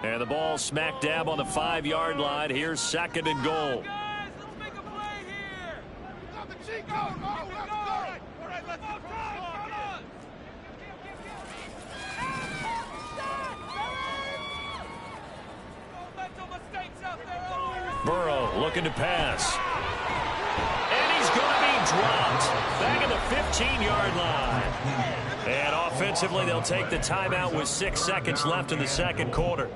And the ball smack dab on the 5-yard line. Here's 2nd and goal. Guys, let's make a play here. Burrow looking to pass. And he's going to be dropped back at the 15-yard line. And offensively, they'll take the timeout with 6 seconds left in the second quarter.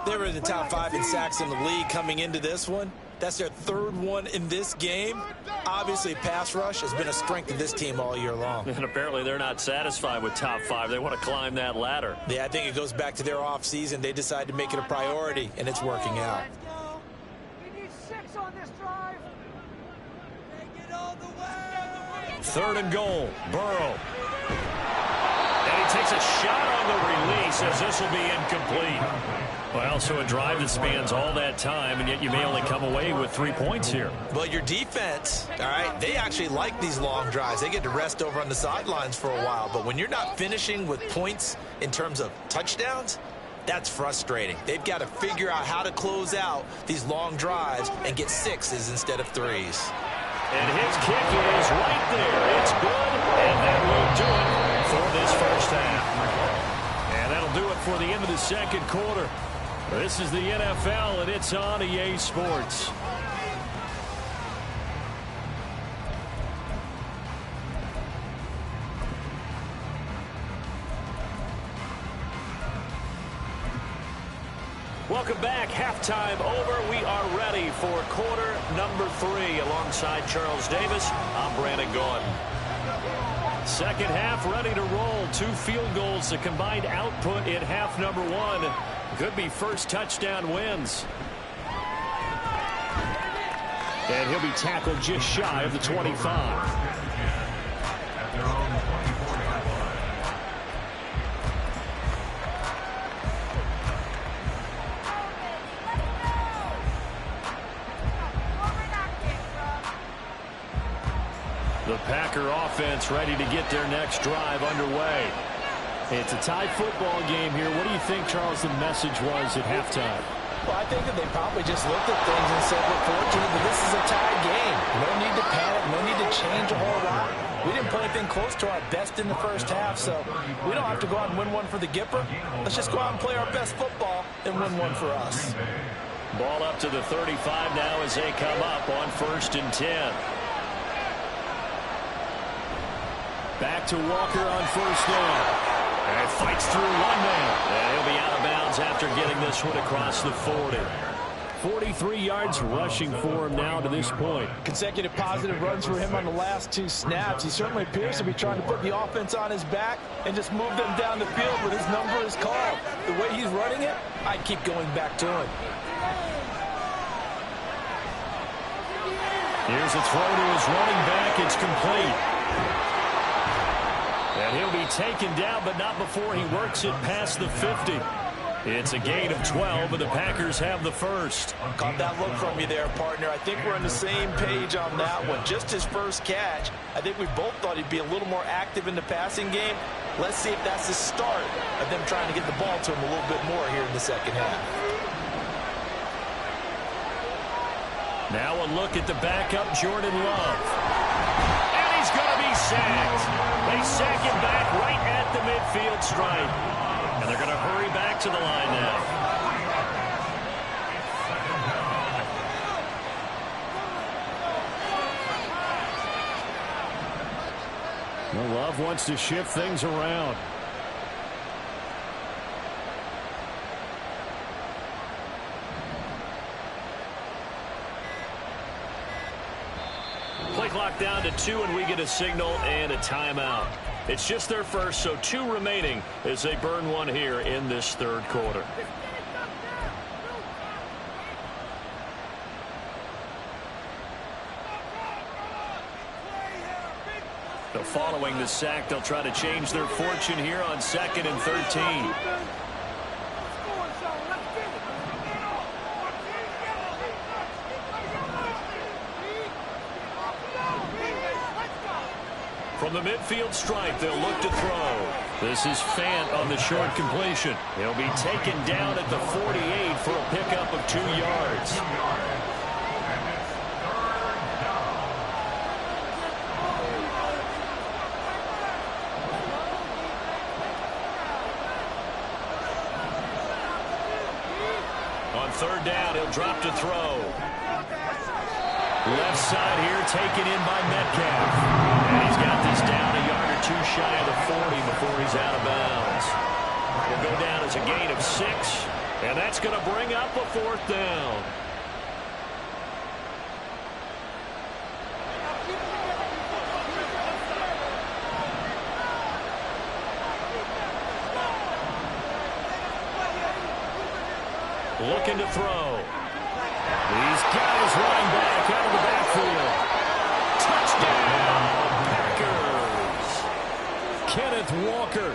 They were in the top 5 in sacks in the league coming into this one. That's their 3rd one in this game. Obviously, pass rush has been a strength of this team all year long. And apparently they're not satisfied with top 5. They want to climb that ladder. Yeah, I think it goes back to their offseason. They decided to make it a priority, and it's working out. We need 6 on this drive. Take it all the way. 3rd and goal. Burrow. And he takes a shot on the release as this will be incomplete. Well, so a drive that spans all that time, and yet you may only come away with 3 points here. But your defense, all right, they actually like these long drives. They get to rest over on the sidelines for a while. But when you're not finishing with points in terms of touchdowns, that's frustrating. They've got to figure out how to close out these long drives and get 6s instead of 3s. And his kick is right there. It's good, and that will do it for this first half. And that'll do it for the end of the second quarter. This is the NFL, and it's on EA Sports. Welcome back. Halftime over. We are ready for quarter number 3. Alongside Charles Davis, I'm Brandon Gaudin. Second half ready to roll. 2 field goals, the combined output in half number 1. Could be first touchdown wins. And he'll be tackled just shy of the 25. The Packer offense ready to get their next drive underway. It's a tie football game here. What do you think, Charles, the message was at halftime? Well, I think that they probably just looked at things and said, we're fortunate that this is a tie game. No need to panic. No need to change a whole lot. We didn't play anything close to our best in the first half, so we don't have to go out and win one for the Gipper. Let's just go out and play our best football and win one for us. Ball up to the 35 now as they come up on 1st and 10. Back to Walker on 1st down. And fights through one man. And he'll be out of bounds after getting this one across the 40. 43 yards rushing for him now to this point. Consecutive positive runs for him on the last 2 snaps. He certainly appears to be trying to put the offense on his back and just move them down the field, but his number is called. The way he's running it, I'd keep going back to him. Here's a throw to his running back. It's complete. And he'll be taken down, but not before he works it past the 50. It's a gain of 12, but the Packers have the first. Caught that look from you there, partner. I think we're on the same page on that one. Just his first catch. I think we both thought he'd be a little more active in the passing game. Let's see if that's the start of them trying to get the ball to him a little bit more here in the second half. Now a look at the backup, Jordan Love. And he's going to be sacked. They sack him back right at the midfield stripe. And they're going to hurry back to the line now. Well, Love wants to shift things around. Play clock down to 2, and we get a signal and a timeout. It's just their first, so 2 remaining as they burn one here in this third quarter. So following the sack, they'll try to change their fortune here on 2nd and 13. From the midfield stripe, they'll look to throw. This is Fant on the short completion. He'll be taken down at the 48 for a pickup of 2 yards. On third down, he'll drop to throw. Left side here taken in by Metcalf. And he's got this down a yard or 2 shy of the 40 before he's out of bounds. Will go down as a gain of 6. And that's going to bring up a 4th down. Looking to throw. He's got his running back out of the backfield. Touchdown, Packers. Kenneth Walker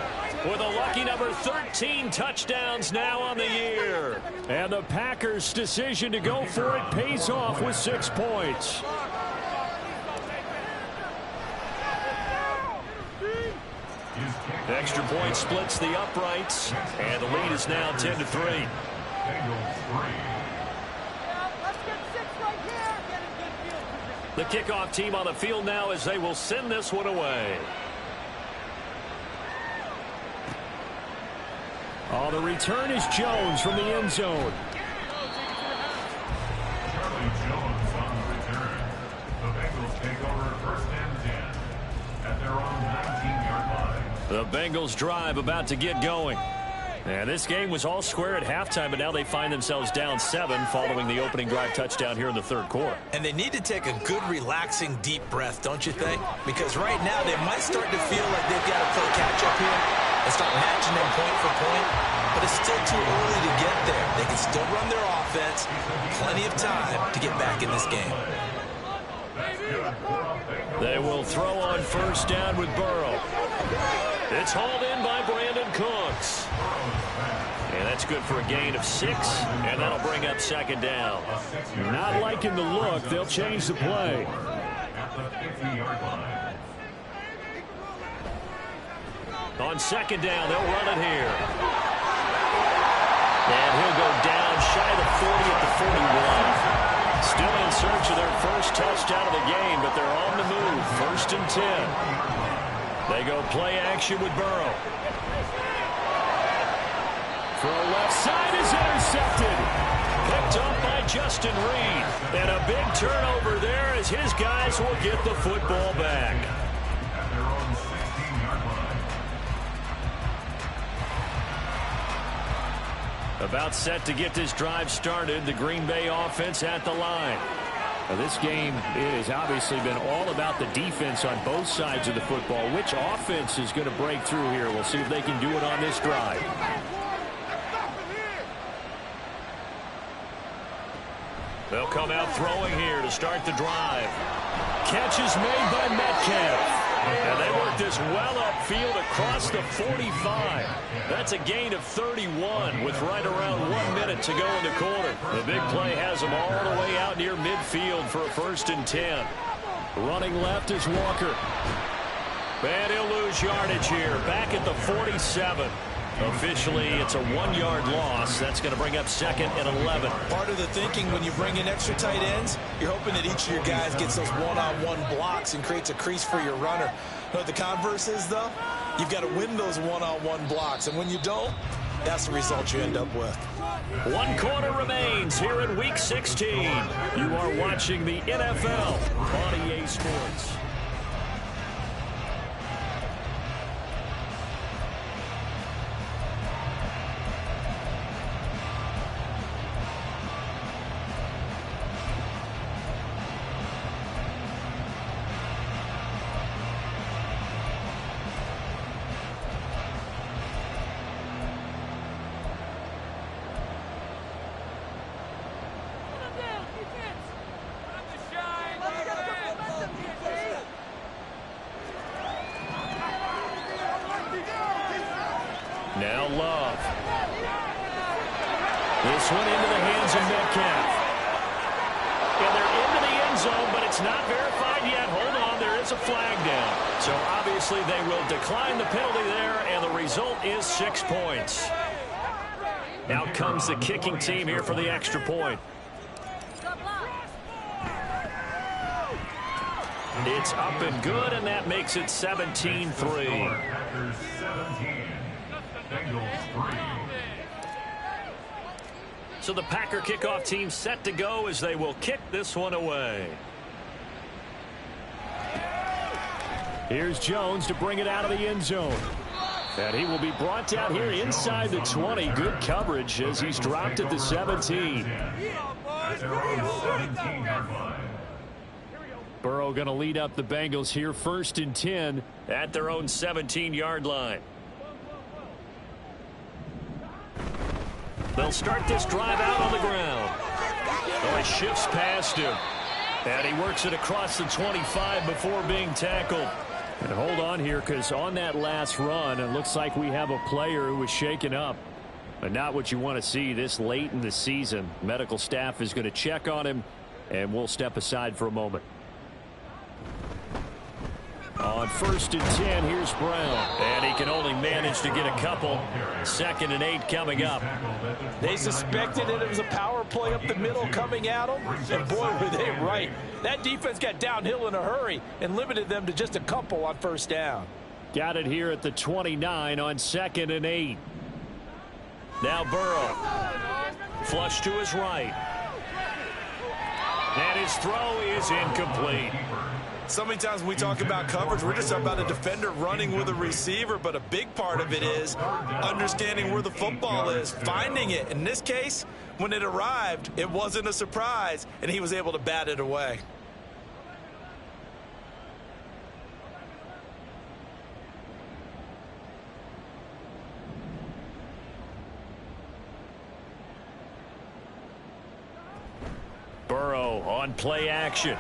with a lucky number 13 touchdowns now on the year. And the Packers' decision to go for it pays off with 6 points. Extra point splits the uprights, and the lead is now 10-3. The kickoff team on the field now as they will send this one away. Oh, the return is Jones from the end zone. Charlie Jones on the return. The Bengals take over 1st and 10 at their own 19-yard line. The Bengals drive about to get going. And this game was all square at halftime, but now they find themselves down 7 following the opening drive touchdown here in the 3rd quarter. And they need to take a good, relaxing, deep breath, don't you think? Because right now they might start to feel like they've got to play catch-up here and start matching them point for point. But it's still too early to get there. They can still run their offense. Plenty of time to get back in this game. They will throw on 1st down with Burrow. It's hauled in by Brandon Cooks. And that's good for a gain of 6, and that'll bring up 2nd down. Not liking the look. They'll change the play. On 2nd down, they'll run it here. And he'll go down shy of the 40 at the 41. Still in search of their first touchdown of the game, but they're on the move. 1st and 10. They go play action with Burrow. Throw left side is intercepted. Picked up by Justin Reed. And a big turnover there as his guys will get the football back. At their own 16-yard line. About set to get this drive started. The Green Bay offense at the line. Now, this game has obviously been all about the defense on both sides of the football. Which offense is going to break through here? We'll see if they can do it on this drive. They'll come out throwing here to start the drive. Catch is made by Metcalf. And they work this well upfield across the 45. That's a gain of 31 with right around 1 minute to go in the quarter. The big play has them all the way out near midfield for a 1st and 10. Running left is Walker. And he'll lose yardage here. Back at the 47. Officially, it's a 1-yard loss. That's going to bring up 2nd and 11. Part of the thinking when you bring in extra tight ends, you're hoping that each of your guys gets those one-on-one blocks and creates a crease for your runner. You know what the converse is, though? You've got to win those one-on-one blocks, and when you don't, that's the result you end up with. 1 quarter remains here in Week 16. You are watching the NFL on EA Sports. Now Love. This one into the hands of Metcalf. And they're into the end zone, but It's not verified yet. Hold on, there is a flag down. So obviously they will decline the penalty there, and the result is 6 points. Out comes the kicking team here for the extra point. It's up and good, and that makes it 17-3. Packers 17, Bengals 3. So the Packer kickoff team set to go as they will kick this one away. Here's Jones to bring it out of the end zone. And he will be brought down here inside the 20. Good coverage as he's dropped at the 17. At their own 17-yard line. Burrow going to lead up the Bengals here 1st and 10 at their own 17-yard line. They'll start this drive out on the ground. Oh, he shifts past him. And he works it across the 25 before being tackled. And hold on here, because on that last run, it looks like we have a player who was shaken up. But not what you want to see this late in the season. Medical staff is going to check on him, and we'll step aside for a moment. On 1st and 10, here's Brown. And he can only manage to get a couple. 2nd and 8 coming up. They suspected that it was a power play up the middle coming at them. And boy, were they right. That defense got downhill in a hurry and limited them to just a couple on 1st down. Got it here at the 29 on 2nd and 8. Now Burrow. Flush to his right. And his throw is incomplete. So many times when we talk about coverage, we're just talking about a defender running with a receiver, but a big part of it is understanding where the football is, finding it. In this case, when it arrived, it wasn't a surprise, and he was able to bat it away. Burrow on play action.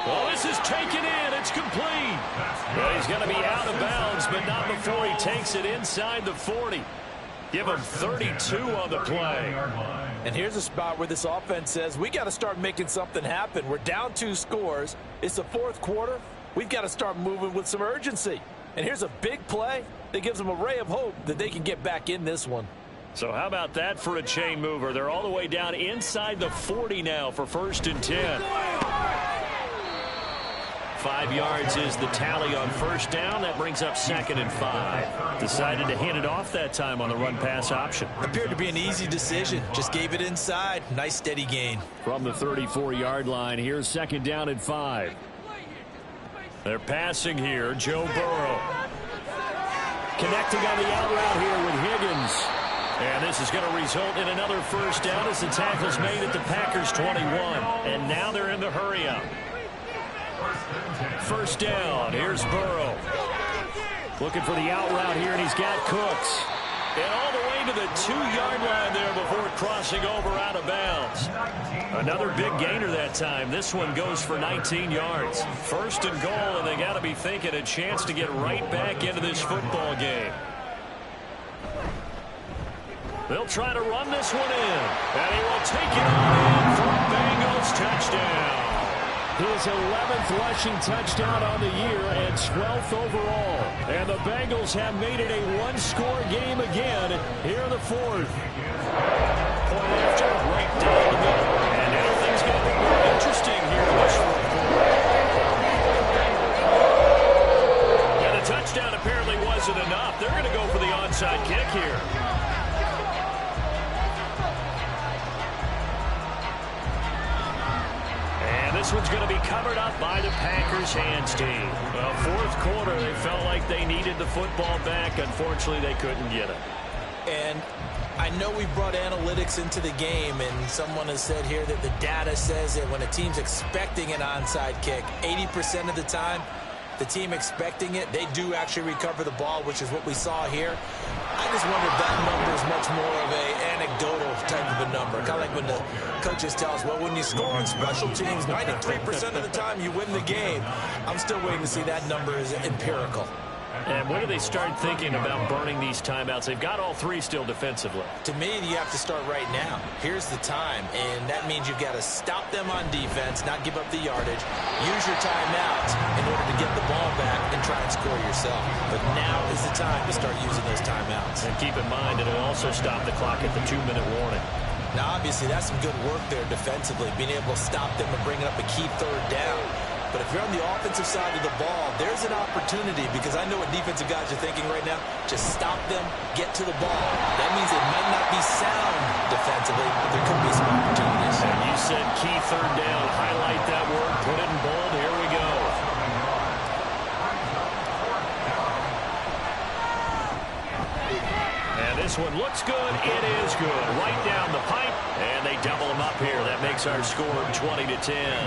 Well, this is taken in. It's complete. Well, he's going to be out of bounds, but not before he takes it inside the 40. Give him 32 on the play. And here's a spot where this offense says, we got to start making something happen. We're down 2 scores. It's the 4th quarter. We've got to start moving with some urgency. And here's a big play that gives them a ray of hope that they can get back in this one. So how about that for a chain mover? They're all the way down inside the 40 now for 1st and 10. 5 yards is the tally on 1st down. That brings up 2nd and 5. Decided to hand it off that time on the run-pass option. Appeared to be an easy decision. Just gave it inside. Nice steady gain. From the 34-yard line, here's 2nd down and 5. They're passing here. Joe Burrow. Connecting on the out route here with Higgins. And this is going to result in another 1st down as the tackle's made at the Packers' 21. And now they're in the hurry-up. 1st down. Here's Burrow. Looking for the out route here, and he's got Cooks. And all the way to the 2-yard line there before crossing over out of bounds. Another big gainer that time. This one goes for 19 yards. 1st and goal, and they got to be thinking a chance to get right back into this football game. They'll try to run this one in. And he will take it on in for a Bengals touchdown. His 11th rushing touchdown on the year and 12th overall. And the Bengals have made it a 1-score game again here in the 4th. Point after, right down the middle. And everything's going to be more interesting here in this 4th quarter. And the touchdown apparently wasn't enough. They're going to go for the onside kick here. This one's going to be covered up by the Packers hands team. Well, 4th quarter, they felt like they needed the football back. Unfortunately, they couldn't get it. And I know we brought analytics into the game, and someone has said here that the data says that when a team's expecting an onside kick, 80% of the time, the team expecting it, they do actually recover the ball, which is what we saw here. I just wonder if that number is much more of an anecdotal type of a number. Kind of like when the coaches tell us, well, when you score on special teams, 93% of the time you win the game. I'm still waiting to see that number is empirical. And when do they start thinking about burning these timeouts? They've got all three still defensively. To me, you have to start right now. Here's the time, and that means you've got to stop them on defense, not give up the yardage, use your timeouts in order to get the ball back and try and score yourself. But now is the time to start using those timeouts. And keep in mind, it'll also stop the clock at the 2-minute warning. Now, obviously, that's some good work there defensively, being able to stop them and bringing up a key third down. But if you're on the offensive side of the ball, there's an opportunity, because I know what defensive guys are thinking right now. Just stop them, get to the ball. That means it might not be sound defensively, but there could be some opportunities. And you said key third down. Highlight that word, put it in bold. Here we go. And this one looks good. It is good. Right down the pipe, and they double them up here. That makes our score 20-10.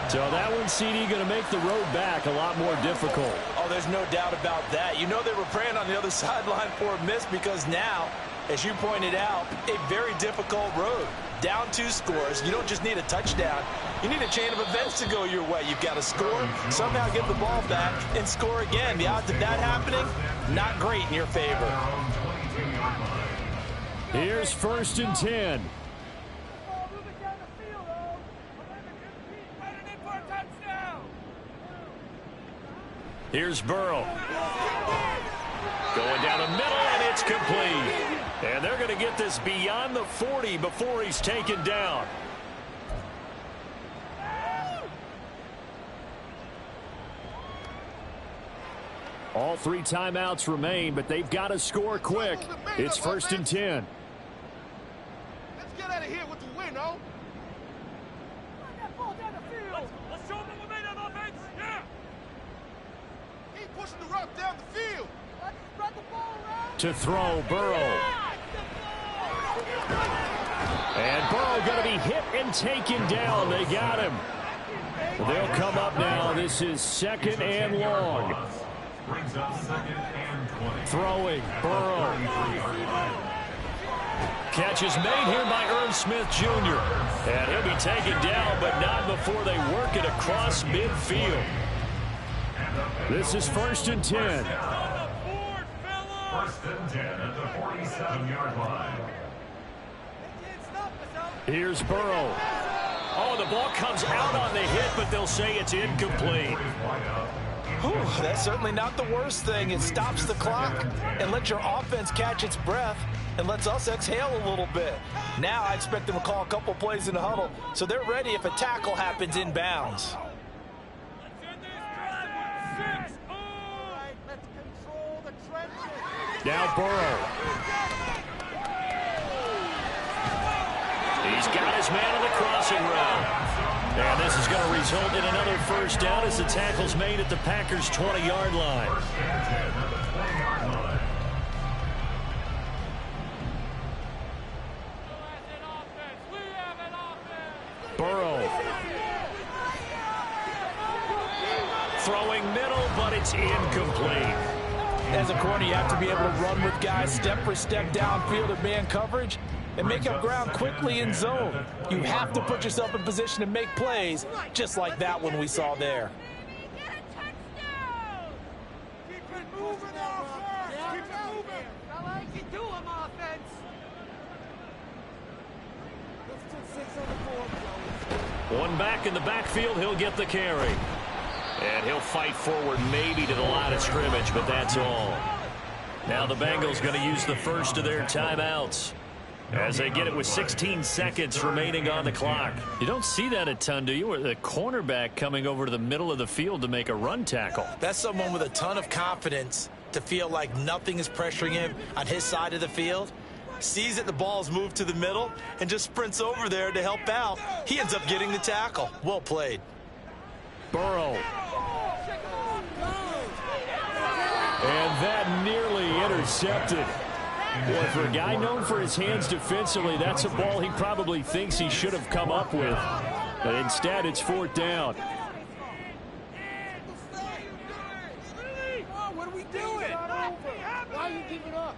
So that one, CD, going to make the road back a lot more difficult. Oh, there's no doubt about that. You know they were praying on the other sideline for a miss, because now, as you pointed out, a very difficult road. Down 2 scores. You don't just need a touchdown. You need a chain of events to go your way. You've got to score, somehow get the ball back, and score again. The odds of that happening, not great in your favor. Here's 1st and 10. Here's Burrow. Going down the middle, and it's complete. And they're going to get this beyond the 40 before he's taken down. All 3 timeouts remain, but they've got to score quick. It's 1st and 10. Let's get out of here with the win, oh. Run that ball down the field. Let's show them what we made on offense. Yeah. Keep pushing the rock down the field. Let's spread the ball around. To throw, Burrow. And Burrow going to be hit and taken down. They got him. They'll come up now. This is 2nd and long. Brings up 2nd and 20. Throwing, Burrow. Catch is made here by Irv Smith Jr. And he'll be taken down, but not before they work it across midfield. This is 1st and 10. 1st and 10 at the 47-yard line. Here's Burrow. Oh, the ball comes out on the hit, but they'll say it's incomplete. Whew, that's certainly not the worst thing. It stops the clock and lets your offense catch its breath and lets us exhale a little bit. Now I expect them to call a couple plays in the huddle, so they're ready if a tackle happens inbounds. Now Burrow. He's got his man on the crossing route. And this is going to result in another 1st down as the tackle's made at the Packers' 20-yard line. Burrow. Throwing middle, but it's incomplete. As a corner, you have to be able to run with guys step for step downfield in man coverage and make up ground quickly in zone. You have to put yourself in position to make plays, just like that one we saw there. Keep it moving, offense. Keep it moving. I like you do them, offense. Let's put 6 on the board, Joe. One back in the backfield, he'll get the carry. And he'll fight forward maybe to the line of scrimmage, but that's all. Now the Bengals going to use the first of their timeouts as they get it with 16 seconds remaining on the clock. You don't see that a ton, do you? Or the cornerback coming over to the middle of the field to make a run tackle. That's someone with a ton of confidence to feel like nothing is pressuring him on his side of the field. Sees that the ball's moved to the middle and just sprints over there to help out. He ends up getting the tackle. Well played. Burrow. And that nearly intercepted. Boy, for a guy known for his hands defensively, that's a ball he probably thinks he should have come up with. But instead, it's 4th down. What are we doing? Why are you giving up?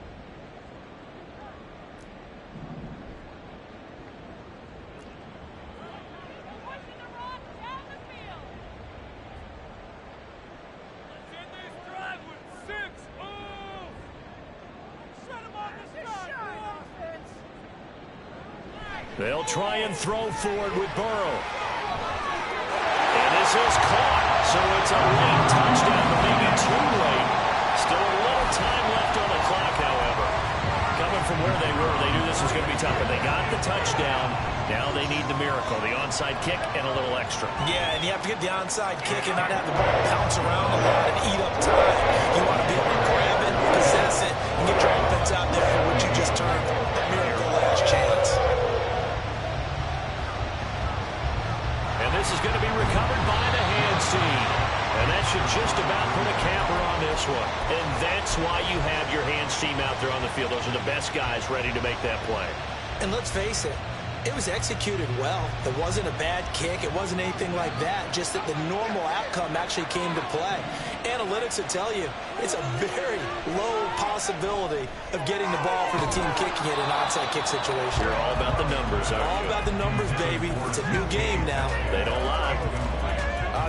They'll try and throw forward with Burrow. And this is caught. So it's a late touchdown, but maybe too late. Still a little time left on the clock, however. Coming from where they were, they knew this was going to be tough, but they got the touchdown. Now they need the miracle, the onside kick and a little extra. Yeah, and you have to get the onside kick and not have the ball bounce around a lot and eat up time. You want to be able to grab it, possess it, and get your offense out there for what you just termed that miracle last chance. And this is going to be recovered by the hands team. And that should just about put a capper on this one. And that's why you have your hands team out there on the field. Those are the best guys ready to make that play. And let's face it, it was executed well. It wasn't a bad kick. It wasn't anything like that. Just that the normal outcome actually came to play. Analytics will tell you it's a very low possibility of getting the ball for the team kicking it in an onside kick situation. You're all about the numbers, aren't you? All about the numbers, baby. It's a new game now. They don't lie.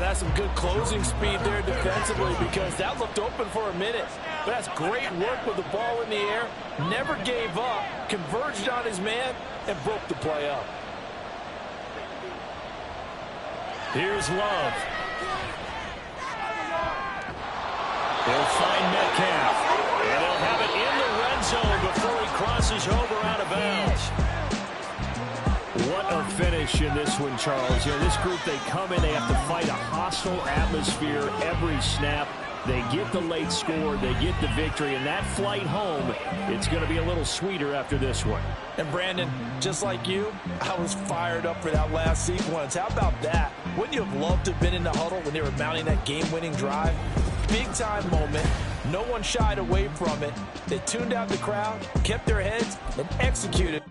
That's some good closing speed there defensively because that looked open for a minute. But that's great work with the ball in the air. Never gave up, converged on his man, and broke the play up. Here's Love. He'll find Metcalf. And he'll have it in the red zone before he crosses over out of bounds. What a finish in this one, Charles. You know, this group, they come in, they have to fight a hostile atmosphere every snap. They get the late score, they get the victory, and that flight home, it's going to be a little sweeter after this one. And Brandon, just like you, I was fired up for that last sequence. How about that? Wouldn't you have loved to have been in the huddle when they were mounting that game-winning drive? Big-time moment. No one shied away from it. They tuned out the crowd, kept their heads, and executed.